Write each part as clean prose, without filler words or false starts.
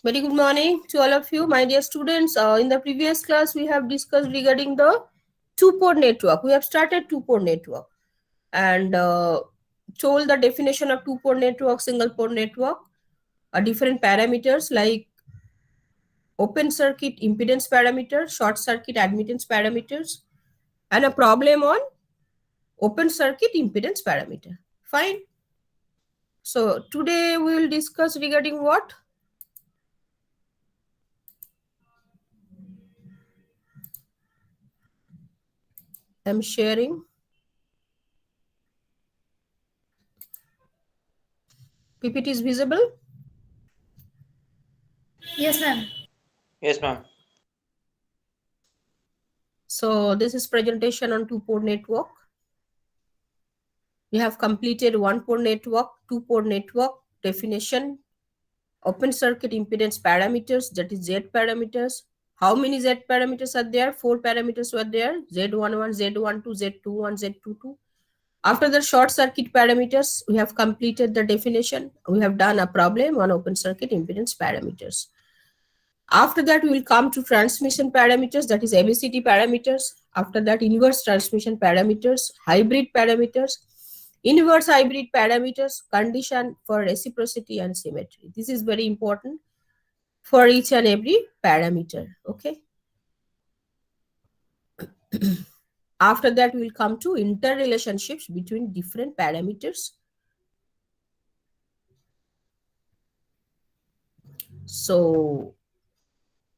Very good morning to all of you, my dear students. In the previous class, we have discussed regarding the two-port network. We have started two-port network and told the definition of two-port network, single-port network, different parameters like open circuit impedance parameter, short circuit admittance parameters, and a problem on open circuit impedance parameter. Fine. So today we will discuss regarding what? I'm sharing. PPT is visible? Yes, ma'am. Yes, ma'am. So this is presentation on two-port network. We have completed one-port network, two-port network definition, open circuit impedance parameters, that is Z parameters. How many Z parameters are there? 4 parameters were there, Z11, Z12, Z21, Z22. After the short circuit parameters, we have completed the definition. We have done a problem on open circuit impedance parameters. After that, we will come to transmission parameters, that is ABCD parameters. After that, inverse transmission parameters, hybrid parameters, inverse hybrid parameters, condition for reciprocity and symmetry. This is very important for each and every parameter. Okay. After that, we will come to interrelationships between different parameters. So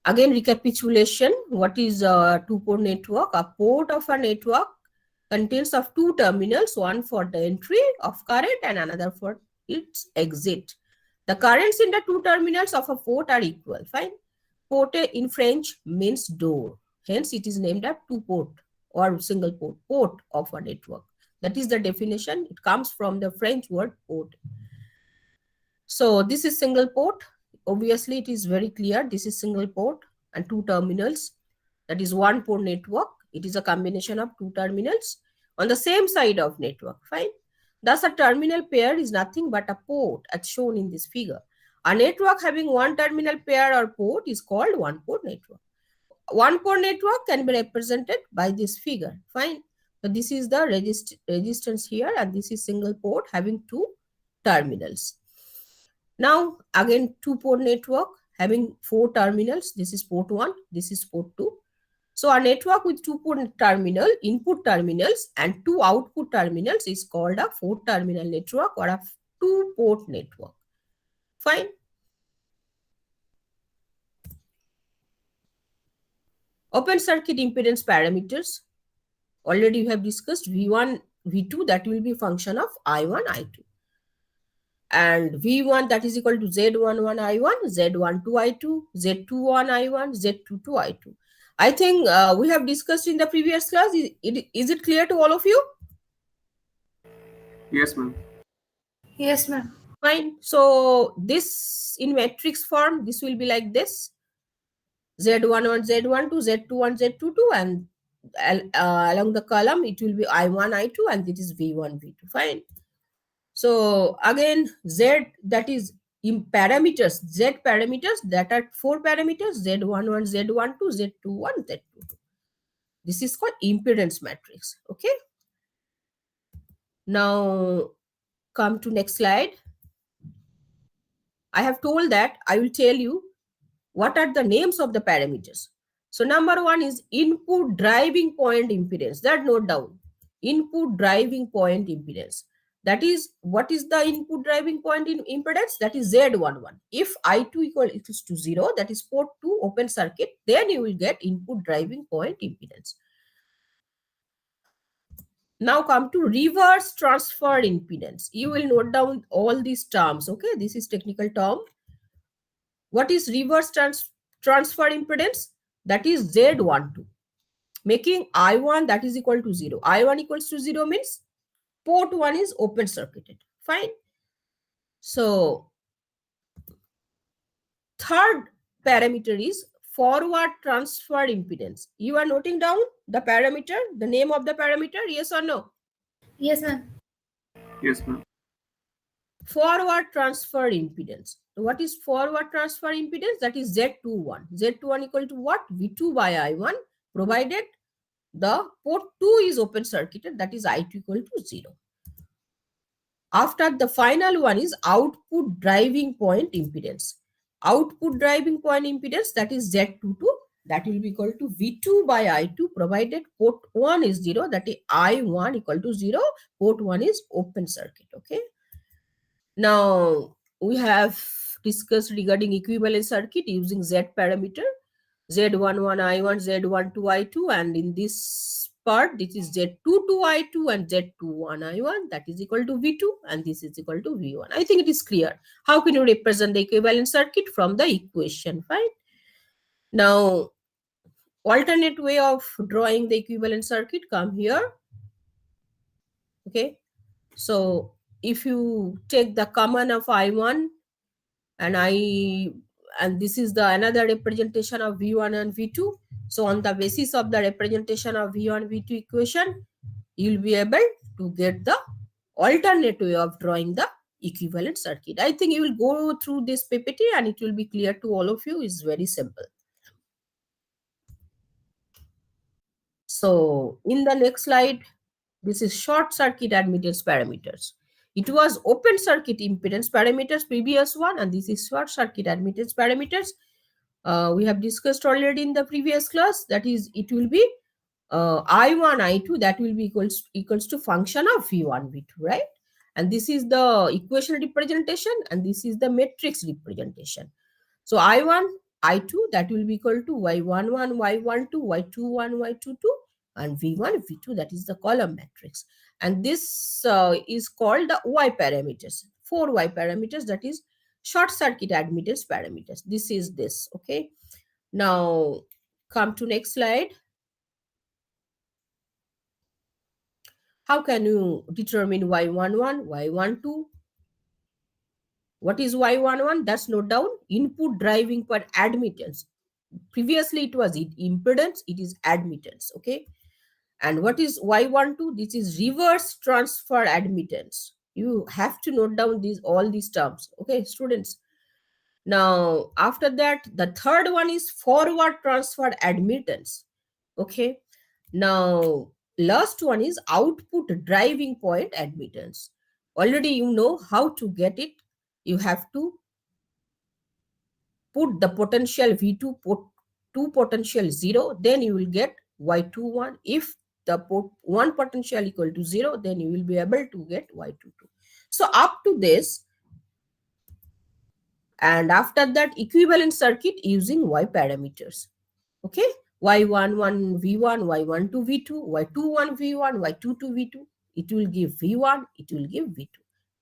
again, recapitulation, what is a two-port network? A port of a network contains of two terminals, one for the entry of current and another for its exit. The currents in the two terminals of a port are equal. Fine. Port in French means door. Hence, it is named a two-port or single port of a network. That is the definition. It comes from the French word port. So this is single port. Obviously, it is very clear. This is single port and two terminals. That is one port network. It is a combination of two terminals on the same side of network. Fine. Thus, a terminal pair is nothing but a port as shown in this figure. A network having one terminal pair or port is called one port network. One port network can be represented by this figure. Fine. So this is the resistance here, and this is single port having two terminals. Now again, two-port network having four terminals. This is port 1, this is port 2. So a network with two input terminals and two output terminals is called a four-terminal network or a two-port network. Fine. Open circuit impedance parameters. Already we have discussed V1, V2, that will be function of I1, I2. And V1 that is equal to Z11 I1, Z12 I2, Z21 I1, Z22 I2. I think we have discussed in the previous class. Is it clear to all of you? Yes, ma'am. Yes, ma'am. Fine. So this in matrix form, this will be like this. Z11, Z12, Z21, Z22, and along the column, it will be I1, I2, and it is V1, V2. Fine. So again, Z, that is in parameters, Z parameters, that are four parameters, Z11, Z12, Z21, Z22. This is called impedance matrix. Okay. Now come to next slide. I have told that I will tell you what are the names of the parameters. So number one is input driving point impedance. That note down. Input driving point impedance. That is, what is the input driving point in impedance? That is Z11. If I2 equals to 0, that is port 2 open circuit, then you will get input driving point impedance. Now come to reverse transfer impedance. You will note down all these terms. Okay, this is technical term. What is reverse transfer impedance? That is Z12. Making I1 that is equal to 0. I1 equals to 0 means port 1 is open circuited. Fine. So third parameter is forward transfer impedance. You are noting down the parameter, the name of the parameter, yes or no? Yes, ma'am. Yes, ma'am. Forward transfer impedance. what is forward transfer impedance? That is Z21. Z21 equal to what? V2 by I1, provided the port 2 is open circuited, that is I2 equal to 0. After the final one is output driving point impedance. Output driving point impedance, that is Z22, that will be equal to V2 by I2, provided port 1 is 0, that is I1 equal to 0, port 1 is open circuit. Okay. Now we have discussed regarding equivalent circuit using Z parameter, Z11 I1, Z12 I2, and in this part, this is Z22 I2 and Z21 I1, that is equal to V2, and this is equal to V1. I think it is clear. How can you represent the equivalent circuit from the equation, right? Now, alternate way of drawing the equivalent circuit come here. Okay, so if you take the common of I1 and this is the another representation of V1 and V2. So on the basis of the representation of V1 V2 equation, you'll be able to get the alternate way of drawing the equivalent circuit. I think you will go through this PPT and it will be clear to all of you. It's very simple. So in the next slide, this is short circuit admittance parameters. It was open circuit impedance parameters, previous one, and this is short circuit admittance parameters. We have discussed already in the previous class. That is, it will be I1, I2, that will be equals to function of V1, V2, right? And this is the equation representation, and this is the matrix representation. So I1, I2, that will be equal to Y11, Y12, Y21, Y22, and V1, V2, that is the column matrix. And this is called the Y parameters, 4 Y parameters, that is short circuit admittance parameters. This is this, okay? Now, come to next slide. How can you determine Y11, Y12? What is Y11? That's note down, input driving point admittance. Previously, it was impedance, it is admittance, okay? And what is Y12? This is reverse transfer admittance. You have to note down all these terms, okay, students? Now, after that, the third one is forward transfer admittance, okay? Now, last one is output driving point admittance. Already you know how to get it. You have to put the potential V2 put 2 potential 0, then you will get Y21. If the port 1 potential equal to 0, then you will be able to get Y22. So up to this, and after that, equivalent circuit using Y parameters. Okay, Y11 V1, Y12 V2, Y21 V1, Y22 V2. It will give V1, it will give V2.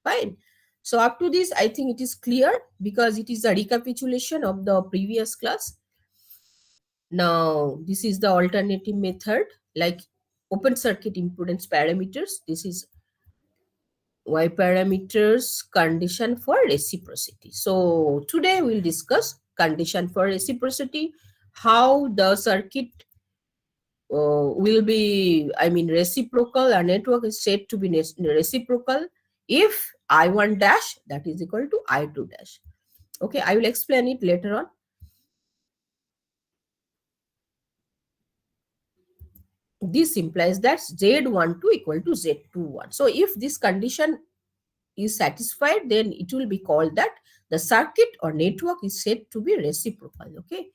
Fine. So up to this, I think it is clear because it is a recapitulation of the previous class. Now, this is the alternative method, like open circuit impedance parameters. This is Y parameters condition for reciprocity. So today we'll discuss condition for reciprocity, how the circuit will be, reciprocal. A network is said to be reciprocal if I1 dash, that is equal to I2 dash. Okay, I will explain it later on. This implies that Z12 equal to Z21. So if this condition is satisfied, then it will be called that the circuit or network is said to be reciprocal. Okay.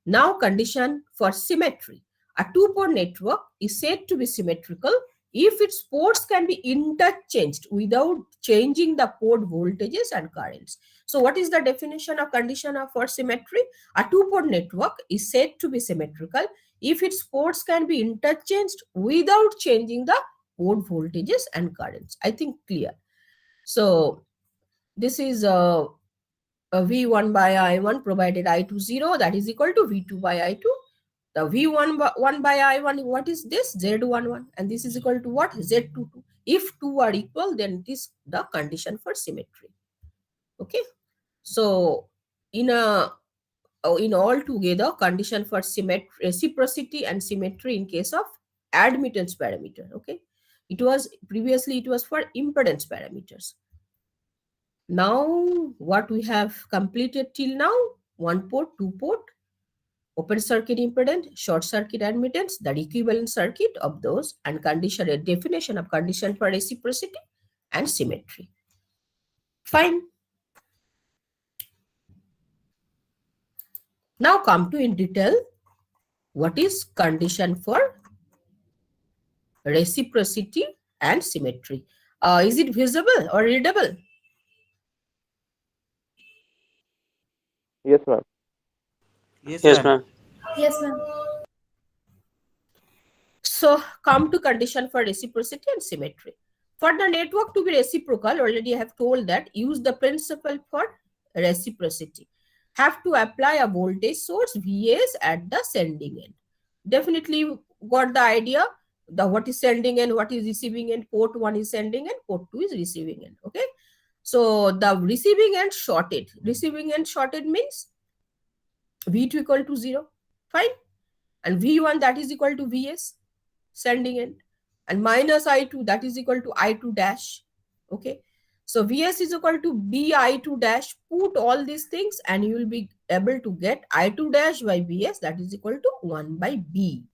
Now, condition for symmetry. A two-port network is said to be symmetrical if its ports can be interchanged without changing the port voltages and currents. So what is the definition of condition for symmetry? A two-port network is said to be symmetrical if its ports can be interchanged without changing the port voltages and currents. I think clear. So this is a V1 by I1 provided I2 0, that is equal to V2 by I2. The V1 by I1, what is this? Z11, and this is equal to what? Z22. If two are equal, then it is the condition for symmetry. Okay. So in all together, condition for symmetry, reciprocity and symmetry in case of admittance parameter. Okay. Previously it was for impedance parameters. Now, what we have completed till now, 1 port, 2 port, open circuit impedance, short circuit admittance, the equivalent circuit of those, and condition, a definition of condition for reciprocity and symmetry. Fine. Now come to in detail, what is condition for reciprocity and symmetry? Is it visible or readable? Yes, ma'am. Yes, Yes, ma'am. ma'am. Yes, ma'am. So come to condition for reciprocity and symmetry. For the network to be reciprocal, already I have told that use the principle for reciprocity. Have to apply a voltage source Vs at the sending end. Definitely got the idea. The what is sending end, what is receiving end. Port 1 is sending end, port 2 is receiving end. Okay. So the receiving end shorted. Receiving end shorted means V2 equal to 0. Fine. And V1 that is equal to Vs sending end, and minus I2 that is equal to I2 dash. Okay. So Vs is equal to Bi2 dash. Put all these things and you will be able to get I2 dash by Vs that is equal to 1 by B.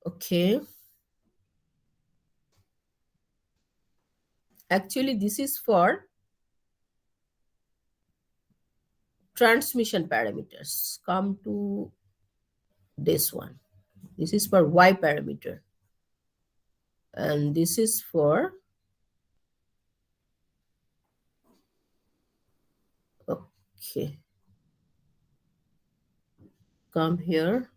Okay. Actually, this is for transmission parameters. Come to this one. This is for Y parameter. And this is for okay. Come here.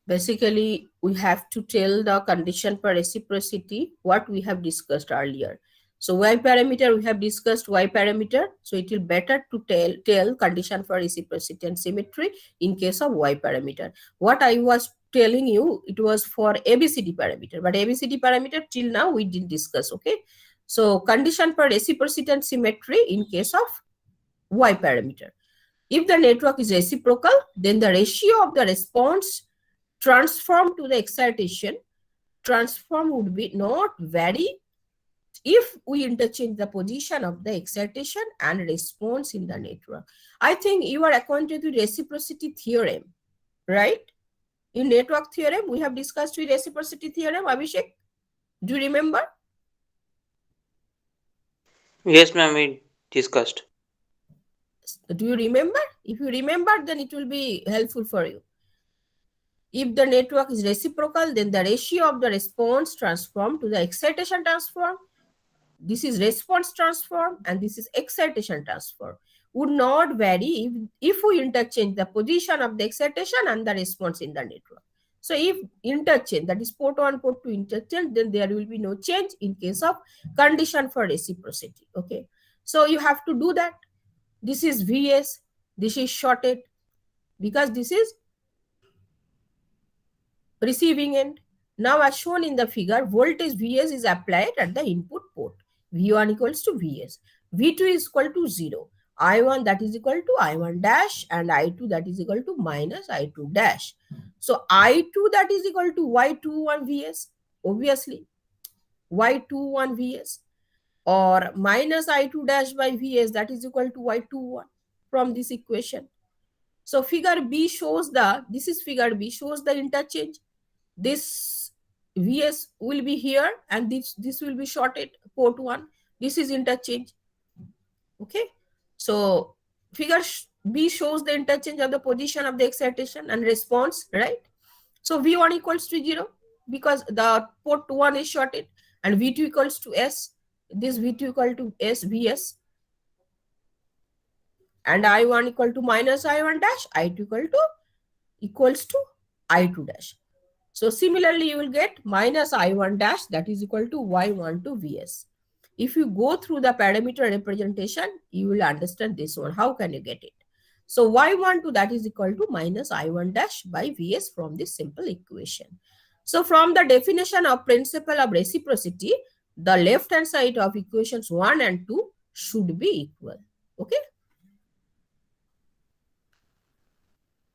Basically, we have to tell the condition for reciprocity, what we have discussed earlier. So Y parameter, we have discussed Y parameter. So it will better to tell condition for reciprocity and symmetry in case of Y parameter. What I was telling you, it was for ABCD parameter, but ABCD parameter till now we didn't discuss, okay? So condition for reciprocity and symmetry in case of Y parameter. If the network is reciprocal, then the ratio of the response transform to the excitation transform would be not vary if we interchange the position of the excitation and response in the network. I think you are acquainted with reciprocity theorem, right? In network theorem, we have discussed with reciprocity theorem, Abhishek. Do you remember? Yes, ma'am, we discussed. Do you remember? If you remember, then it will be helpful for you. If the network is reciprocal, then the ratio of the response transform to the excitation transform. This is response transform and this is excitation transform. Would not vary if we interchange the position of the excitation and the response in the network. So if interchange, that is port 1, port 2 interchange, then there will be no change in case of condition for reciprocity. Okay. So you have to do that. This is Vs, this is shorted because this is receiving end. Now as shown in the figure, voltage Vs is applied at the input port. V1 equals to Vs. V2 is equal to 0. I1 that is equal to I1 dash and I2 that is equal to minus I2 dash. So I2 that is equal to Y21 Vs, obviously. Y21 Vs or minus I2 dash by Vs that is equal to Y21 from this equation. So figure B shows this is figure B shows the interchange. This Vs will be here and this will be shorted port 1. This is interchange. Okay. So figure B shows the interchange of the position of the excitation and response, right? So V1 equals to 0 because the port 1 is shorted and V2 equals to S. This V2 equal to S Vs and I1 equal to minus I1 dash, I2 equals to I2 dash. So similarly, you will get minus I1 dash that is equal to Y12 Vs. If you go through the parameter representation, you will understand this one. How can you get it? So Y12 that is equal to minus I1 dash by Vs from this simple equation. So from the definition of principle of reciprocity, the left hand side of equations 1 and 2 should be equal. Okay.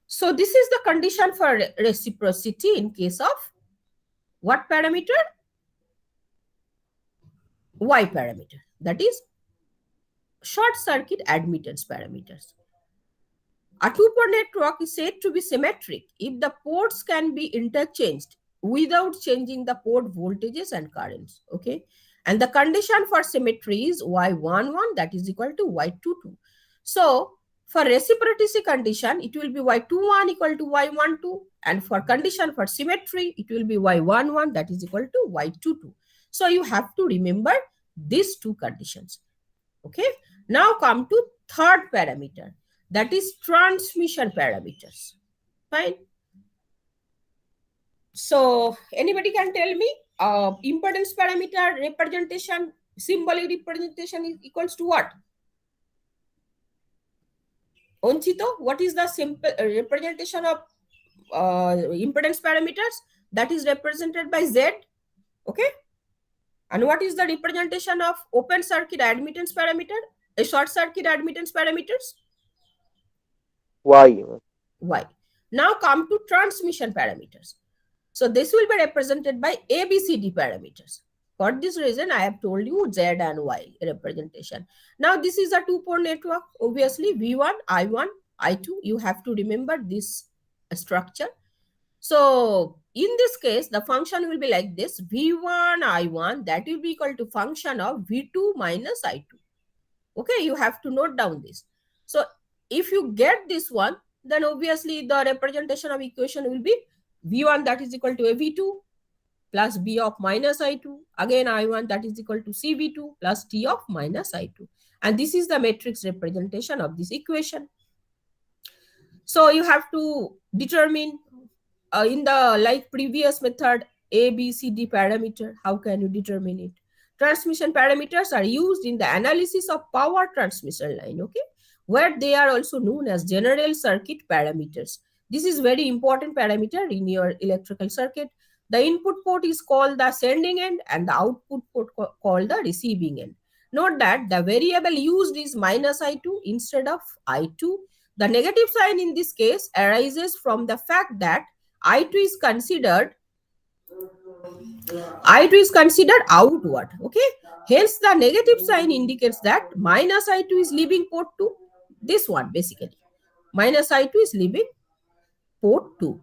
So this is the condition for reciprocity in case of what parameter? Y parameter, that is short circuit admittance parameters. A two-port network is said to be symmetric if the ports can be interchanged without changing the port voltages and currents. Okay. And the condition for symmetry is Y11, that is equal to Y22. So for reciprocity condition, it will be Y21 equal to Y12. And for condition for symmetry, it will be Y11, that is equal to Y22. So you have to remember these two conditions. Okay. Now come to third parameter, that is transmission parameters. Fine. So anybody can tell me impedance parameter representation, symbolic representation is equals to what? Onchito, what is the simple representation of impedance parameters? That is represented by Z. Okay. And what is the representation of open circuit admittance parameter? A short circuit admittance parameters? Y. Y. Now come to transmission parameters. So this will be represented by ABCD parameters. For this reason, I have told you Z and Y representation. Now this is a two-port network. Obviously, V1, I1, I2. You have to remember this structure. So in this case, the function will be like this. V1, I1, that will be equal to function of V2 minus I2. Okay, you have to note down this. So if you get this one, then obviously the representation of equation will be V1 that is equal to a V2 plus B of minus I2. Again, I1 that is equal to CV2 plus T of minus I2. And this is the matrix representation of this equation. So you have to determine in the like previous method, A, B, C, D parameter. How can you determine it? Transmission parameters are used in the analysis of power transmission line, okay, where they are also known as general circuit parameters. This is very important parameter in your electrical circuit. The input port is called the sending end and the output port called the receiving end. Note that the variable used is minus I2 instead of I2. The negative sign in this case arises from the fact that I2 is considered outward. Okay. Hence, the negative sign indicates that minus I2 is leaving port 2. This one basically. Minus I2 is leaving port 2.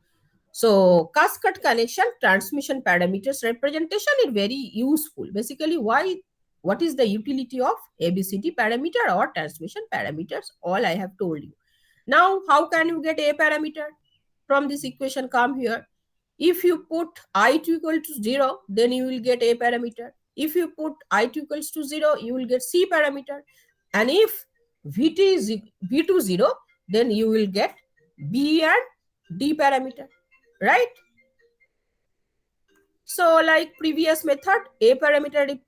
So cascade connection transmission parameters representation is very useful. Basically, what is the utility of ABCD parameter or transmission parameters? All I have told you. Now, how can you get A parameter? From this equation, come here. If you put I2 equal to 0, then you will get A parameter. If you put I2 equals to 0, you will get C parameter. And if V2 is 0, then you will get B and D parameter, right? So like previous method, A parameter,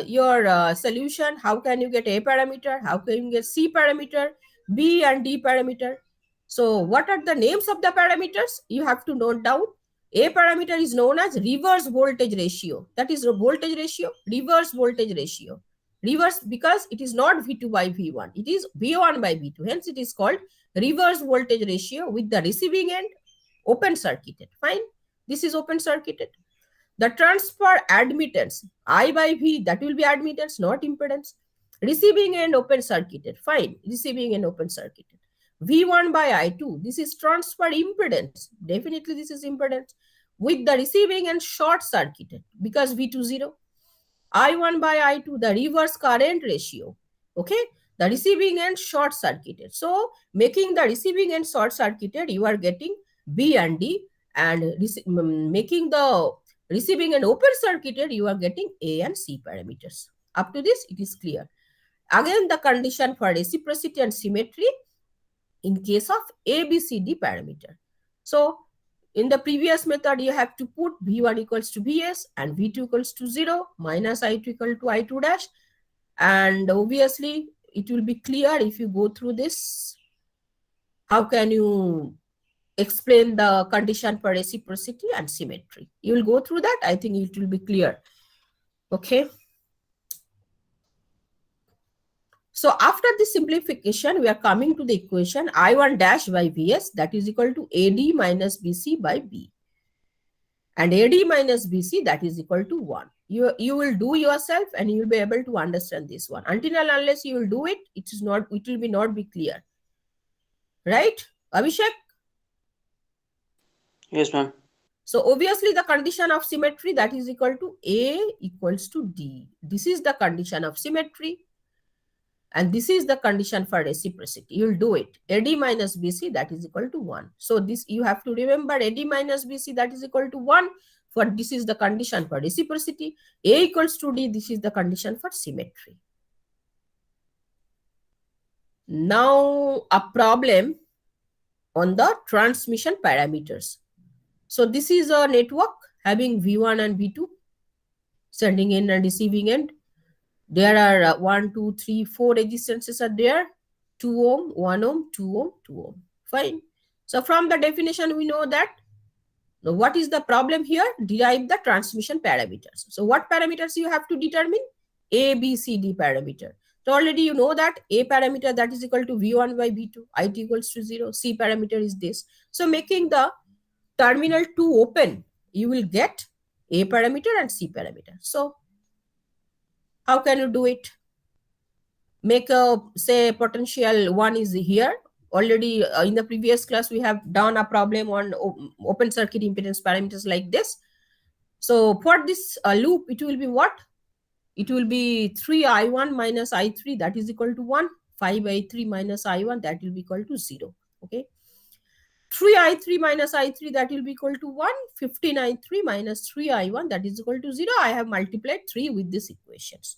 your solution, how can you get A parameter? How can you get C parameter, B and D parameter? So what are the names of the parameters? You have to note down. A parameter is known as reverse voltage ratio. That is voltage ratio, reverse voltage ratio. Reverse because it is not V2 by V1. It is V1 by V2. Hence it is called reverse voltage ratio with the receiving end open circuited. Fine. This is open circuited. The transfer admittance, I by V, that will be admittance, not impedance. Receiving end open circuited. Fine. Receiving end open circuited. V1 by I2, this is transfer impedance. Definitely this is impedance. With the receiving end short circuited because V2 0. I1 by I2, the reverse current ratio. Okay. The receiving end short circuited. So making the receiving end short circuited, you are getting B and D, and making the receiving end open circuited, you are getting A and C parameters. Up to this, it is clear. Again, the condition for reciprocity and symmetry in case of ABCD parameter. So in the previous method, you have to put V1 equals to Vs and V2 equals to 0, minus I2 equal to I2 dash. And obviously, it will be clear if you go through this. How can you explain the condition for reciprocity and symmetry? You will go through that. I think it will be clear. Okay. So after this simplification, we are coming to the equation I1 dash by Vs, that is equal to AD minus BC by B. And AD minus BC, that is equal to 1. You will do yourself and you will be able to understand this one. Until and unless you will do it, it will not be clear. Right, Abhishek? Yes, ma'am. So obviously the condition of symmetry, that is equal to A equals to D. This is the condition of symmetry. And this is the condition for reciprocity. You'll do it. AD minus BC, that is equal to 1. So this you have to remember, AD minus BC, that is equal to 1. For this is the condition for reciprocity. A equals to D, this is the condition for symmetry. Now a problem on the transmission parameters. So this is a network having V1 and V2, sending end and receiving end. There are 1, 2, 3, 4 resistances are there. 2 ohm, 1 ohm, 2 ohm, 2 ohm. Fine. So from the definition, we know that. Now what is the problem here? Derive the transmission parameters. So what parameters you have to determine? A, B, C, D parameter. So already you know that A parameter, that is equal to V1 by V2, IT equals to 0. C parameter is this. So making the terminal 2 open, you will get A parameter and C parameter. So how can you do it? Make a, say, potential 1 is here. Already in the previous class, we have done a problem on open circuit impedance parameters like this. So for this loop, it will be what? It will be 3I1 minus I3, that is equal to 1. 5I3 minus I1, that will be equal to 0. Okay. 3I3 minus I3, that will be equal to 1. 15I3 minus 3I1, that is equal to 0. I have multiplied 3 with these equations.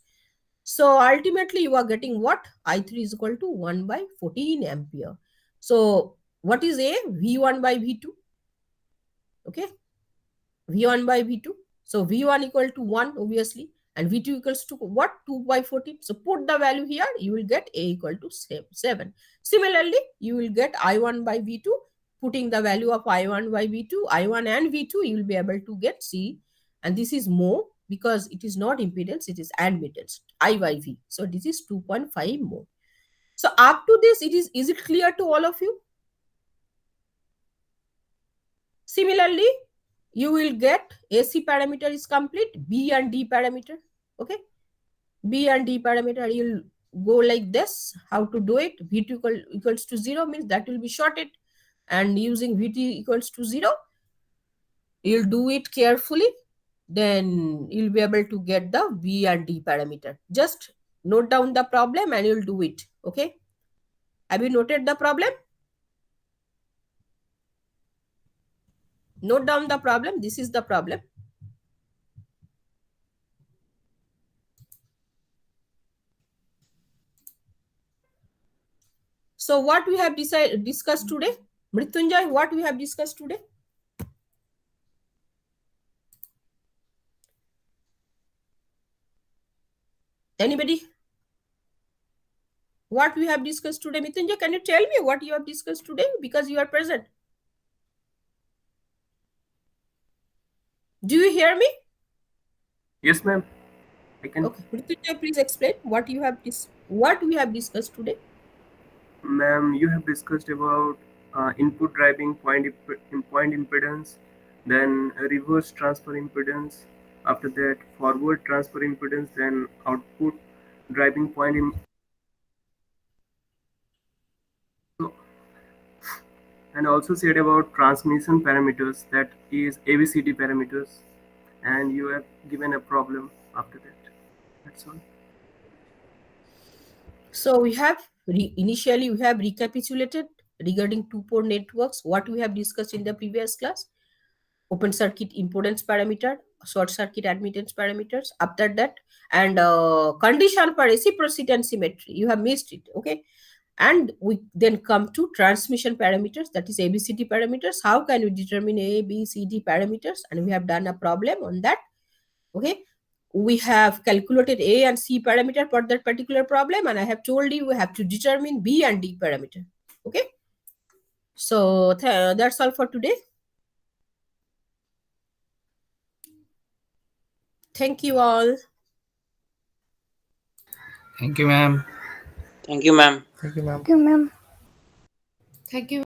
So ultimately you are getting what? I3 is equal to 1 by 14 ampere. So what is A? V1 by V2. Okay. V1 by V2. So V1 equal to 1 obviously. And V2 equals to what? 2 by 14. So put the value here. You will get A equal to 7. Similarly, you will get I1 by V2. Putting the value of I1 by V2, I1 and V2, you will be able to get C. And this is mho, because it is not impedance, it is admittance, I by V. So this is 2.5 mho. So up to this, is it clear to all of you? Similarly, you will get AC parameter is complete, B and D parameter. Okay. B and D parameter, you'll go like this. How to do it? V2 equals to 0 means that will be shorted. And using Vt equals to 0, you'll do it carefully. Then you'll be able to get the V and D parameter. Just note down the problem and you'll do it. Okay. Have you noted the problem? Note down the problem. This is the problem. So what we have discussed today? Mrityunjay, what we have discussed today? Anybody? What we have discussed today? Mrityunjay, can you tell me what you have discussed today? Because you are present. Do you hear me? Yes, ma'am. I can. Okay. Mrityunjay, please explain what we have discussed today. Ma'am, you have discussed about input driving point impedance, then reverse transfer impedance, after that forward transfer impedance, then output driving point and also said about transmission parameters, that is ABCD parameters, and you have given a problem after that. That's all. So we have initially we have recapitulated regarding two-port networks what we have discussed in the previous class. Open circuit impedance parameter, short circuit admittance parameters. After that, and condition for reciprocity and symmetry. You have missed it. Okay. And we then come to transmission parameters, that is ABCD parameters. How can we determine A, B, C, D parameters? And we have done a problem on that. Okay. We have calculated A and C parameter for that particular problem. And I have told you we have to determine B and D parameter. Okay. So that's all for today. Thank you all. Thank you, ma'am. Thank you, ma'am. Thank you, ma'am. Thank you, ma'am. Thank you.